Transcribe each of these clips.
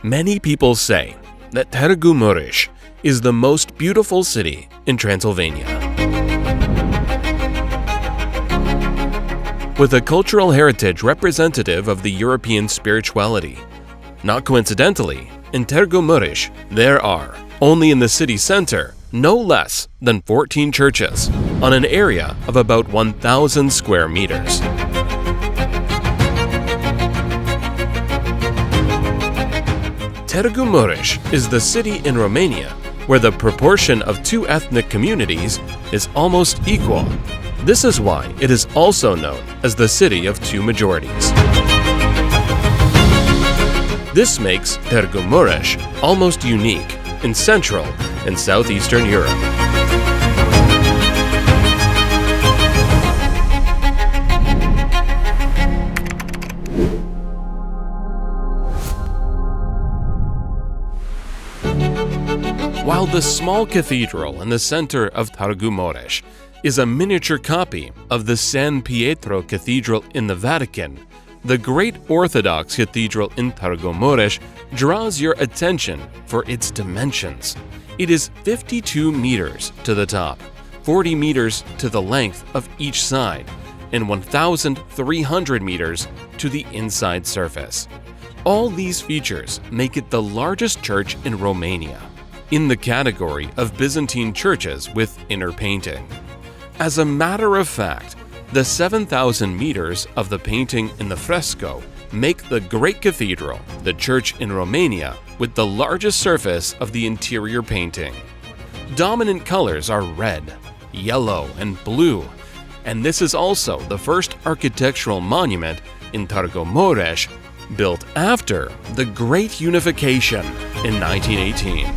Many people say that Târgu-Mureș is the most beautiful city in Transylvania. With a cultural heritage representative of the European spirituality. Not coincidentally, in Târgu-Mureș, there are, only in the city center, no less than 14 churches on an area of about 1,000 square meters. Târgu-Mureș is the city in Romania where the proportion of two ethnic communities is almost equal. This is why it is also known as the city of two majorities. This makes Târgu-Mureș almost unique in Central and Southeastern Europe. While the small cathedral in the center of Târgu-Mureș is a miniature copy of the San Pietro Cathedral in the Vatican, the great Orthodox Cathedral in Târgu-Mureș draws your attention for its dimensions. It is 52 meters to the top, 40 meters to the length of each side, and 1,300 meters to the inside surface. All these features make it the largest church in Romania, in the category of Byzantine churches with inner painting. As a matter of fact, the 7,000 meters of the painting in the fresco make the Great Cathedral the church in Romania with the largest surface of the interior painting. Dominant colors are red, yellow, and blue, and this is also the first architectural monument in Târgu-Mureș built after the Great Unification in 1918.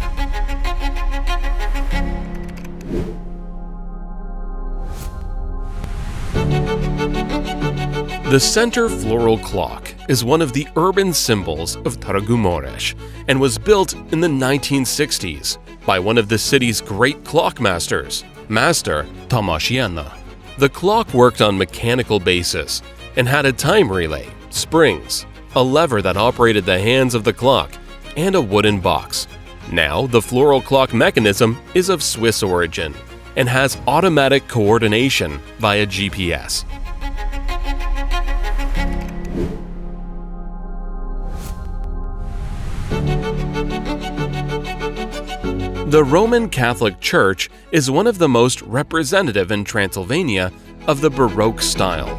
The center floral clock is one of the urban symbols of Târgu-Mureș and was built in the 1960s by one of the city's great clockmasters, Master Tomașianu. The clock worked on mechanical basis and had a time relay, springs, a lever that operated the hands of the clock, and a wooden box. Now, the floral clock mechanism is of Swiss origin and has automatic coordination via GPS. The Roman Catholic Church is one of the most representative in Transylvania of the Baroque style.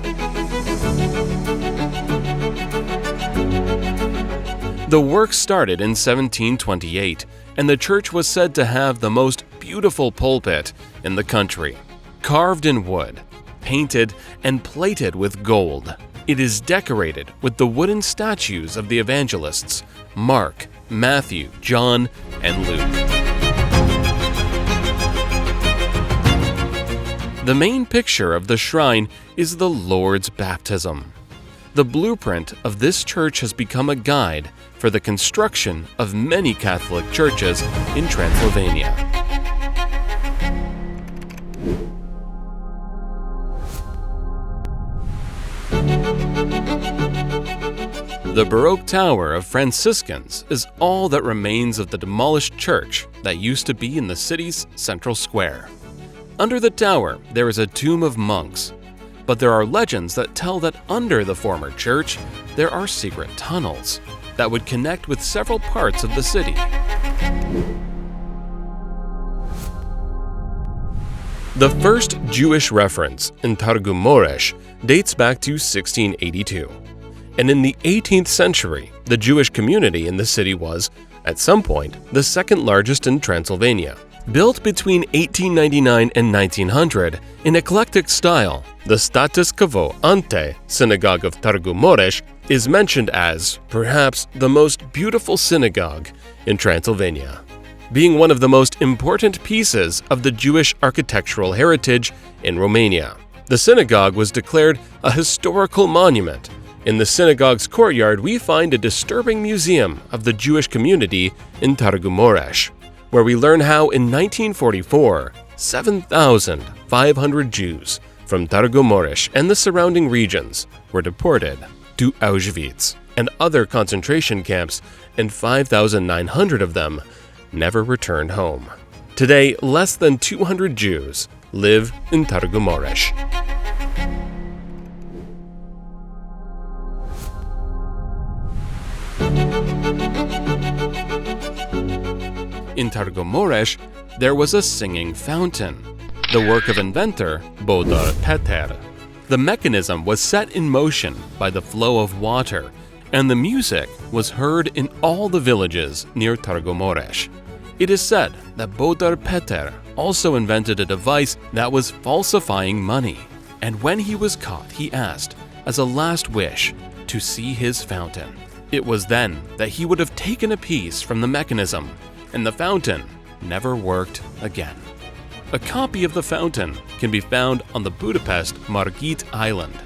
The work started in 1728, and the church was said to have the most beautiful pulpit in the country. Carved in wood, painted, and plated with gold, it is decorated with the wooden statues of the evangelists Mark, Matthew, John, and Luke. The main picture of the shrine is the Lord's baptism. The blueprint of this church has become a guide for the construction of many Catholic churches in Transylvania. The Baroque Tower of Franciscans is all that remains of the demolished church that used to be in the city's central square. Under the tower, there is a tomb of monks, but there are legends that tell that under the former church, there are secret tunnels that would connect with several parts of the city. The first Jewish reference in Târgu-Mureș dates back to 1682, and in the 18th century, the Jewish community in the city was, at some point, the second largest in Transylvania. Built between 1899 and 1900 in eclectic style, the Status Quo Ante Synagogue of Târgu-Mureș is mentioned as, perhaps, the most beautiful synagogue in Transylvania, being one of the most important pieces of the Jewish architectural heritage in Romania. The synagogue was declared a historical monument. In the synagogue's courtyard, we find a disturbing museum of the Jewish community in Târgu-Mureș, where we learn how in 1944, 7,500 Jews from Târgu-Mureș and the surrounding regions were deported to Auschwitz. and other concentration camps, and 5,900 of them never returned home. Today, less than 200 Jews live in Târgu-Mureș. In Târgu-Mureș, there was a singing fountain, the work of inventor Bodor Peter. The mechanism was set in motion by the flow of water, and the music was heard in all the villages near Târgu-Mureș. It is said that Bodor Peter also invented a device that was falsifying money, and when he was caught, he asked, as a last wish, to see his fountain. It was then that he would have taken a piece from the mechanism, and the fountain never worked again. A copy of the fountain can be found on the Budapest Margit Island,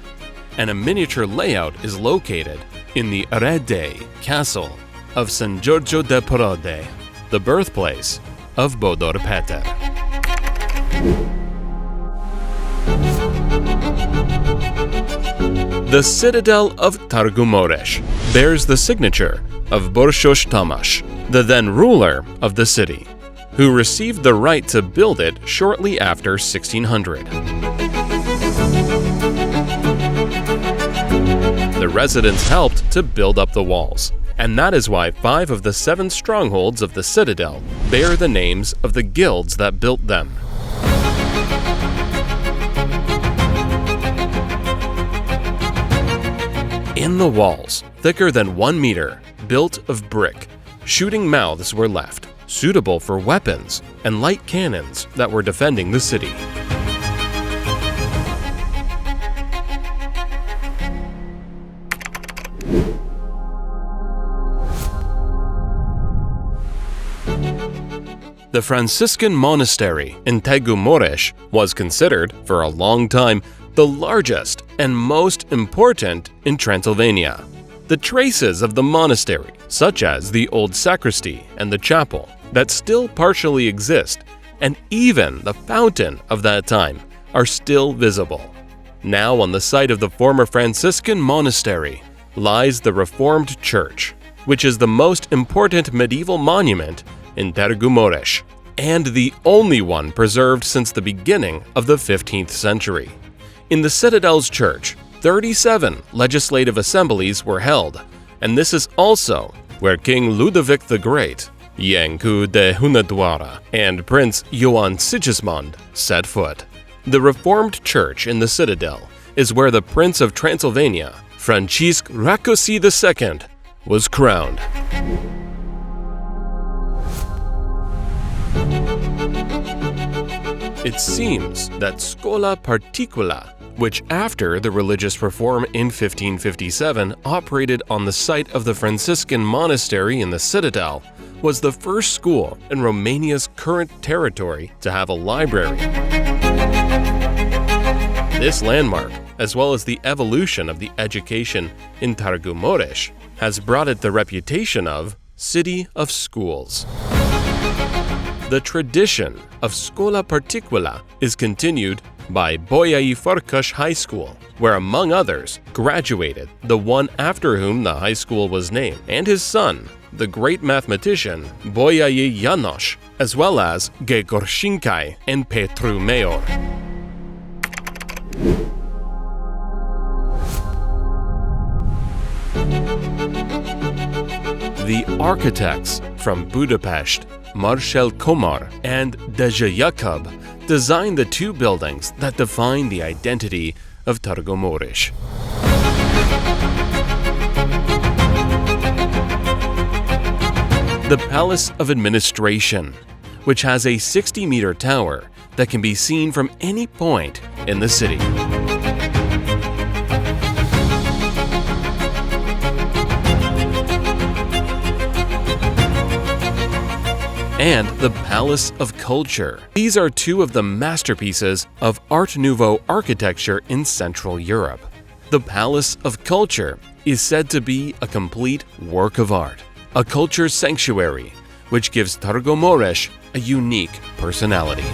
and a miniature layout is located in the Erede Castle of San Giorgio de Porode, the birthplace of Bodor Peter. The citadel of Târgu-Mureș bears the signature of Borsos Tamás, the then ruler of the city, who received the right to build it shortly after 1600. The residents helped to build up the walls, and that is why 5 of the 7 strongholds of the citadel bear the names of the guilds that built them. In the walls, thicker than 1 meter, built of brick, shooting mouths were left, suitable for weapons and light cannons that were defending the city. The Franciscan monastery in Târgu-Mureș was considered, for a long time, the largest and most important in Transylvania. The traces of the monastery, such as the old sacristy and the chapel, that still partially exist, and even the fountain of that time, are still visible. Now on the site of the former Franciscan monastery lies the Reformed Church, which is the most important medieval monument in Târgu-Mureș, and the only one preserved since the beginning of the 15th century. In the Citadel's church, 37 legislative assemblies were held, and this is also where King Ludovic the Great, Iancu de Hunedoara, and Prince Ioan Sigismund set foot. The Reformed Church in the Citadel is where the Prince of Transylvania, Francisc Rákóczi II, was crowned. It seems that Scola Particula, which after the religious reform in 1557 operated on the site of the Franciscan monastery in the Citadel, was the first school in Romania's current territory to have a library. This landmark, as well as the evolution of the education in Târgu-Mureș, has brought it the reputation of City of Schools. The tradition of Scola Particula is continued by Bolyai Farkas High School, where among others graduated the one after whom the high school was named, and his son, the great mathematician Bolyai János, as well as Gegor Shinkai and Petru Mayor. The architects from Budapest, Marcel Komar and Deja Jakab, designed the 2 buildings that define the identity of Târgu-Mureș. The Palace of Administration, which has a 60-meter tower that can be seen from any point in the city. And the Palace of Culture. These are 2 of the masterpieces of Art Nouveau architecture in Central Europe. The Palace of Culture is said to be a complete work of art, a culture sanctuary, which gives Târgu-Mureș a unique personality.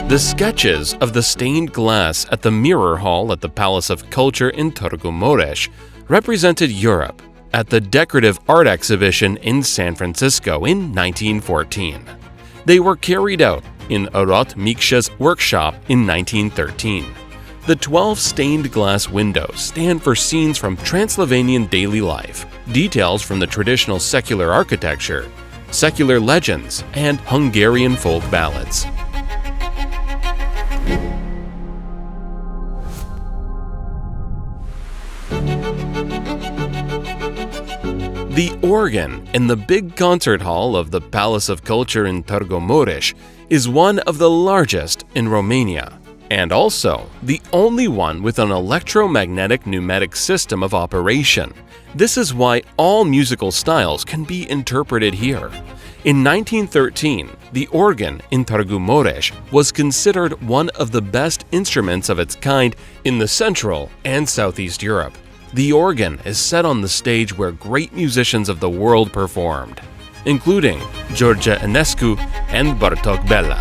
The sketches of the stained glass at the Mirror Hall at the Palace of Culture in Târgu-Mureș represented Europe at the Decorative Art Exhibition in San Francisco in 1914. They were carried out in Arot Miksha's workshop in 1913. The 12 stained glass windows stand for scenes from Transylvanian daily life, details from the traditional secular architecture, secular legends, and Hungarian folk ballads. The organ in the big concert hall of the Palace of Culture in Târgu-Mureș is one of the largest in Romania, and also the only one with an electromagnetic pneumatic system of operation. This is why all musical styles can be interpreted here. In 1913, the organ in Târgu-Mureș was considered one of the best instruments of its kind in the Central and Southeast Europe. The organ is set on the stage where great musicians of the world performed, including George Enescu and Bartok Bela.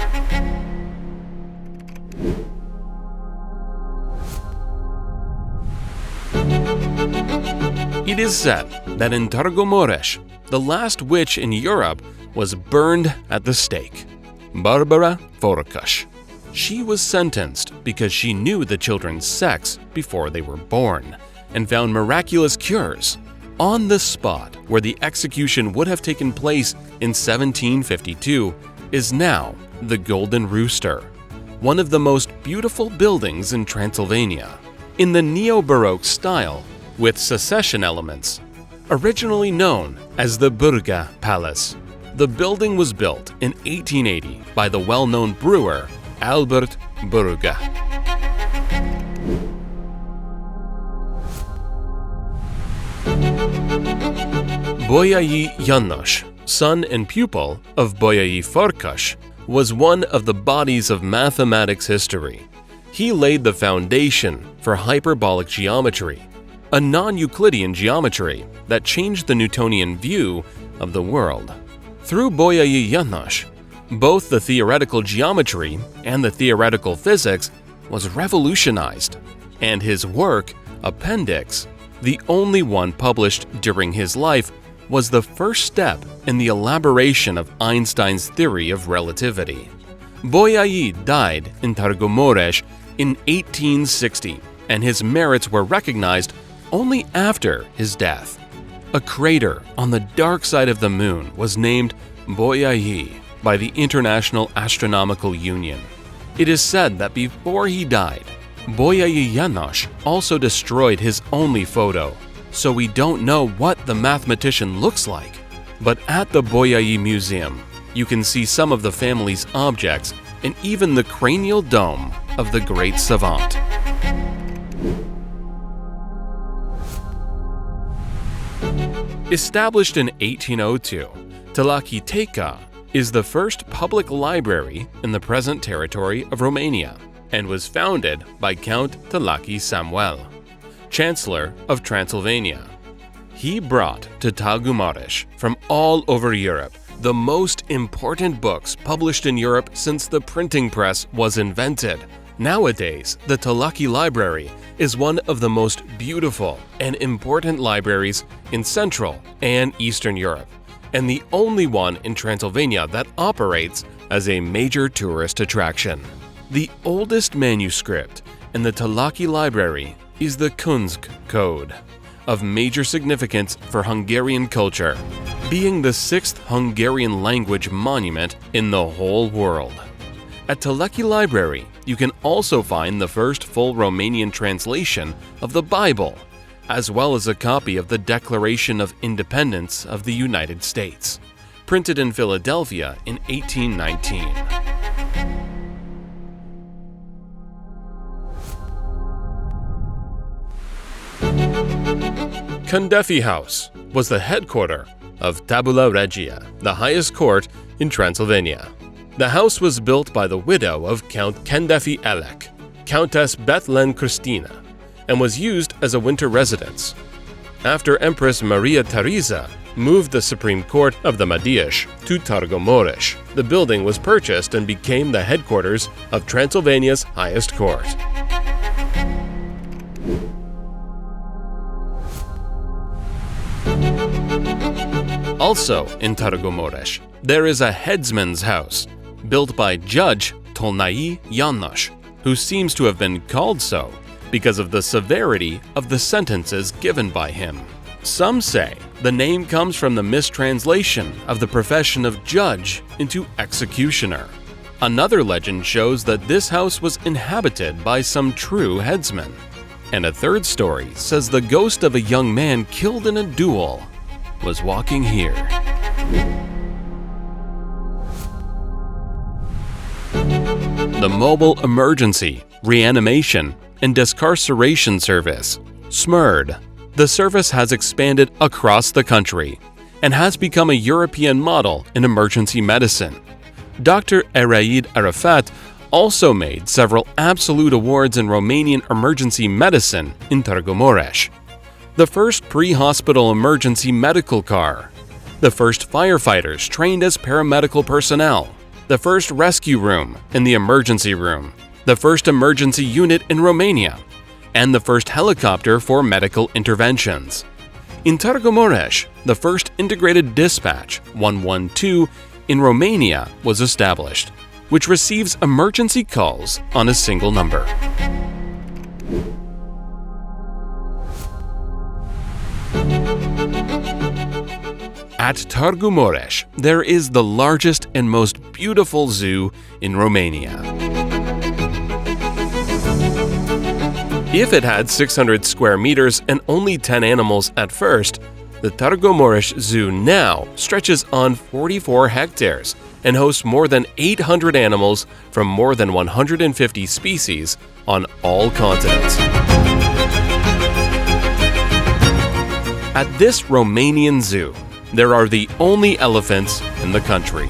It is said that in Târgu-Mureș, the last witch in Europe was burned at the stake, Barbara Fărăcaș. She was sentenced because she knew the children's sex before they were born and found miraculous cures. On the spot where the execution would have taken place in 1752 is now the Golden Rooster, one of the most beautiful buildings in Transylvania, in the neo-Baroque style with secession elements. Originally known as the Burga Palace, the building was built in 1880 by the well-known brewer Albert Burga. Bolyai János, son and pupil of Bolyai Fărăcaș, was one of the bodies of mathematics history. He laid the foundation for hyperbolic geometry, a non-Euclidean geometry that changed the Newtonian view of the world. Through Bolyai János, both the theoretical geometry and the theoretical physics was revolutionized, and his work, Appendix, the only one published during his life, was the first step in the elaboration of Einstein's theory of relativity. Bolyai died in Târgu-Mureș in 1860, and his merits were recognized only after his death. A crater on the dark side of the moon was named Bolyai by the International Astronomical Union. It is said that before he died, Bolyai János also destroyed his only photo, so we don't know what the mathematician looks like. But at the Bolyai Museum, you can see some of the family's objects and even the cranial dome of the great savant. Established in 1802, Tăcute is the first public library in the present territory of Romania and was founded by Count Tăcute Samuel, Chancellor of Transylvania. He brought to Târgu-Mureș from all over Europe the most important books published in Europe since the printing press was invented. Nowadays, the Tăcute Library is one of the most beautiful and important libraries in Central and Eastern Europe, and the only one in Transylvania that operates as a major tourist attraction. The oldest manuscript in the Tăcute Library is the Kunsk Code, of major significance for Hungarian culture, being the 6th Hungarian language monument in the whole world. At Tăcute Library, you can also find the first full Romanian translation of the Bible, as well as a copy of the Declaration of Independence of the United States, printed in Philadelphia in 1819. Candefi House was the headquarters of Tabula Regia, the highest court in Transylvania. The house was built by the widow of Count Candefi Elek, Countess Bethlen Christina, and was used as a winter residence. After Empress Maria Theresa moved the Supreme Court of the Mediaș to Târgu-Mureș. The building was purchased and became the headquarters of Transilvania's highest court. Also in Târgu-Mureș, there is a headsman's house, built by Judge Tolnai János, who seems to have been called so because of the severity of the sentences given by him. Some say the name comes from the mistranslation of the profession of judge into executioner. Another legend shows that this house was inhabited by some true headsman. And a third story says the ghost of a young man killed in a duel was walking here. The Mobile Emergency, Reanimation, and Descarceration Service, SMERD. The service has expanded across the country and has become a European model in emergency medicine. Dr. Eraid Arafat also made several absolute awards in Romanian emergency medicine in Târgu-Mureș. The first pre-hospital emergency medical car, the first firefighters trained as paramedical personnel, the first rescue room in the emergency room, the first emergency unit in Romania, and the first helicopter for medical interventions. In Târgu-Mureș, the first integrated dispatch, 112, in Romania was established, which receives emergency calls on a single number. At Târgu-Mureș, there is the largest and most beautiful zoo in Romania. If it had 600 square meters and only 10 animals at first, the Târgu-Mureș Zoo now stretches on 44 hectares and hosts more than 800 animals from more than 150 species on all continents. At this Romanian zoo, there are the only elephants in the country.